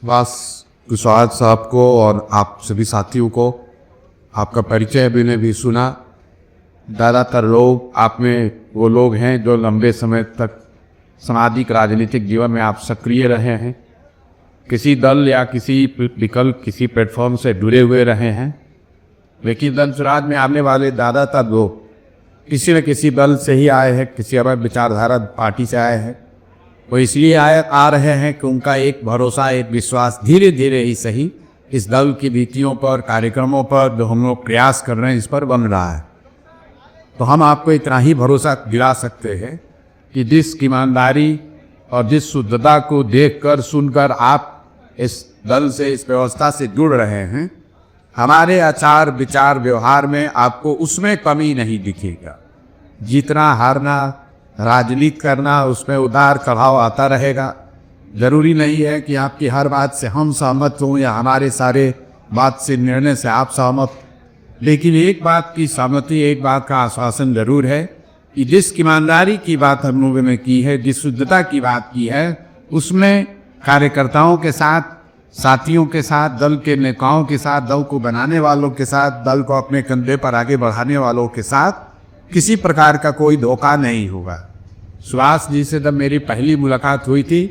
वास कुशवाहा साहब को और आप सभी साथियों को आपका परिचय भी ने भी सुना। ज़्यादातर लोग आप में वो लोग हैं जो लंबे समय तक सामाजिक राजनीतिक जीवन में आप सक्रिय रहे हैं, किसी दल या किसी विकल्प किसी प्लेटफॉर्म से जुड़े हुए रहे हैं। लेकिन जनसुराज में आने वाले ज़्यादातर लोग किसी न किसी दल से ही आए हैं, किसी अलग विचारधारा पार्टी से आए हैं। वो इसलिए आ रहे हैं कि उनका एक भरोसा, एक विश्वास धीरे धीरे ही सही इस दल की नीतियों पर, कार्यक्रमों पर जो हम लोग प्रयास कर रहे हैं इस पर बन रहा है। तो हम आपको इतना ही भरोसा दिला सकते हैं कि जिस ईमानदारी और जिस शुद्धता को देखकर सुनकर आप इस दल से, इस व्यवस्था से जुड़ रहे हैं, हमारे आचार विचार व्यवहार में आपको उसमें कमी नहीं दिखेगा। जीतना हारना, राजनीति करना, उसमें उतार चढ़ाव आता रहेगा। जरूरी नहीं है कि आपकी हर बात से हम सहमत हों या हमारे सारे बात से, निर्णय से आप सहमत। लेकिन एक बात की सहमति, एक बात का आश्वासन जरूर है कि जिस ईमानदारी की बात हम लोगों ने की है, जिस शुद्धता की बात की है, उसमें कार्यकर्ताओं के साथ, साथियों के साथ, दल के नेताओं के साथ, दल को बनाने वालों के साथ, दल को अपने कंधे पर आगे बढ़ाने वालों के साथ किसी प्रकार का कोई धोखा नहीं होगा। सुभाष जी से जब मेरी पहली मुलाकात हुई थी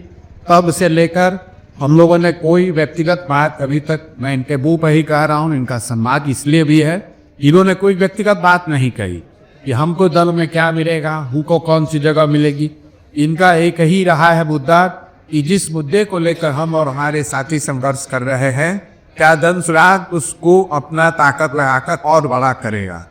तब से लेकर हम लोगों ने कोई व्यक्तिगत बात अभी तक, मैं इनके मुंह पर ही कह रहा हूँ, इनका सम्मान इसलिए भी है, इन्होंने कोई व्यक्तिगत बात नहीं कही कि हमको दल में क्या मिलेगा, हमको कौन सी जगह मिलेगी। इनका एक ही रहा है मुद्दा कि जिस मुद्दे को लेकर हम और हमारे साथी संघर्ष कर रहे हैं, क्या जनसुराज उसको अपना ताकत लगाकर और बड़ा करेगा।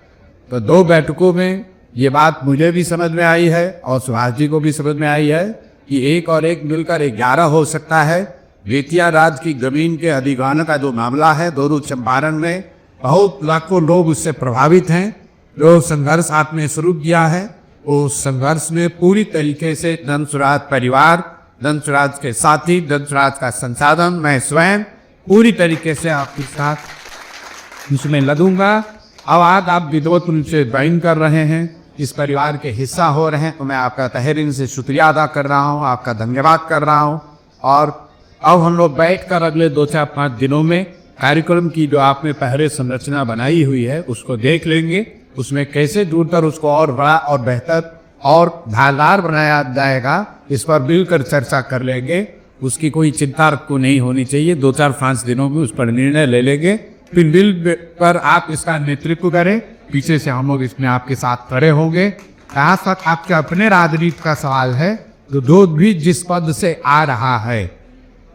तो 2 बैठकों में ये बात मुझे भी समझ में आई है और सुभाष जी को भी समझ में आई है कि 1 और 1 मिलकर 11 हो सकता है। बेतिया राज की जमीन के अधिग्रहण का जो मामला है, दोनों चंपारण में बहुत लाखों लोग उससे प्रभावित हैं। जो संघर्ष आपने शुरू किया है, उस संघर्ष में पूरी तरीके से जनसुराज परिवार, जनसुराज के साथी, जनसुराज का संसाधन, मैं स्वयं पूरी तरीके से आपके साथ इसमें लगूंगा। अब आज आप विद्वत उनसे ज्वाइन कर रहे हैं, इस परिवार के हिस्सा हो रहे हैं, तो मैं आपका तहे दिल से शुक्रिया अदा कर रहा हूँ, आपका धन्यवाद कर रहा हूँ। और अब हम लोग बैठकर अगले 2-4-5 दिनों में कार्यक्रम की जो आपने पहले संरचना बनाई हुई है उसको देख लेंगे, उसमें कैसे जुड़कर उसको और बड़ा और बेहतर और धारदार बनाया जाएगा, इस पर मिलकर चर्चा कर लेंगे। उसकी कोई चिंता आपको नहीं होनी चाहिए। 2-4-5 दिनों में उस पर निर्णय ले लेंगे। फिर मिल पर आप इसका नेतृत्व करें, पीछे से हम लोग इसमें आपके साथ खड़े होंगे। यहाँ तक आपके अपने राजनीति का सवाल है, तो जो भी जिस पद से आ रहा है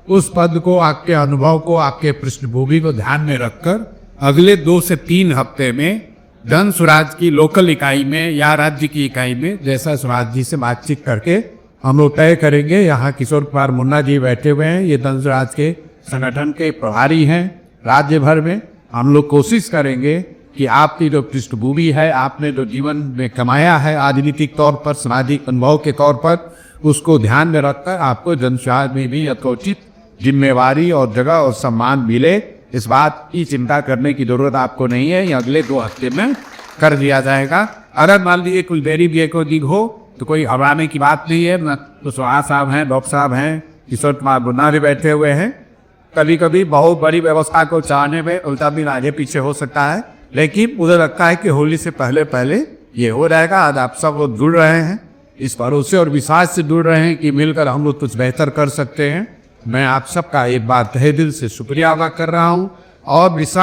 उस पद को, आपके अनुभव को, आपके पृष्ठभूमि को ध्यान में रखकर अगले 2 से 3 हफ्ते में जनसुराज की लोकल इकाई में या राज्य की इकाई में, जैसा सुभाष जी से बातचीत करके हम लोग तय करेंगे। यहाँ किशोर कुमार मुन्ना जी बैठे हुए हैं, ये जनसुराज के संगठन के प्रभारी हैं राज्य भर में। हम लोग कोशिश करेंगे कि आपकी जो पृष्ठभूमि है, आपने जो जीवन में कमाया है राजनीतिक तौर पर, सामाजिक अनुभव के तौर पर, उसको ध्यान में रखकर आपको जनसुराज में भी यथोचित जिम्मेवारी और जगह और सम्मान मिले। इस बात की चिंता करने की जरूरत आपको नहीं है, ये अगले 2 हफ्ते में कर दिया जाएगा। अगर मान लीजिए कुछ देरी भी एक दिन हो तो कोई घबराने की बात नहीं है। न तो सुभाष साहब हैं, डॉक्टर साहब हैं, किशोर कुमार मुन्ना भी बैठे हुए हैं। कभी कभी बहुत बड़ी व्यवस्था को चाहने में उल्टा भी आगे पीछे हो सकता है, लेकिन मुझे लगता है कि होली से पहले पहले ये हो जाएगा। आज आप सब लोग जुड़ रहे हैं, इस भरोसे और विश्वास से जुड़ रहे हैं कि मिलकर हम लोग कुछ बेहतर कर सकते हैं। मैं आप सबका एक बार तहे दिल से शुक्रिया अदा कर रहा हूँ और इस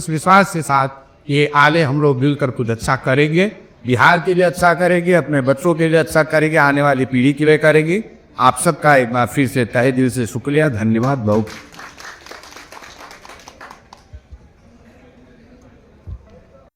विश्वास के साथ ये आगे हम लोग मिलकर कुछ अच्छा करेंगे, बिहार के लिए अच्छा करेंगे, अपने बच्चों के लिए अच्छा करेंगे, आने वाली पीढ़ी के लिए करेंगे। आप सबका एक बार फिर से तहे दिल से शुक्रिया, धन्यवाद बहुत।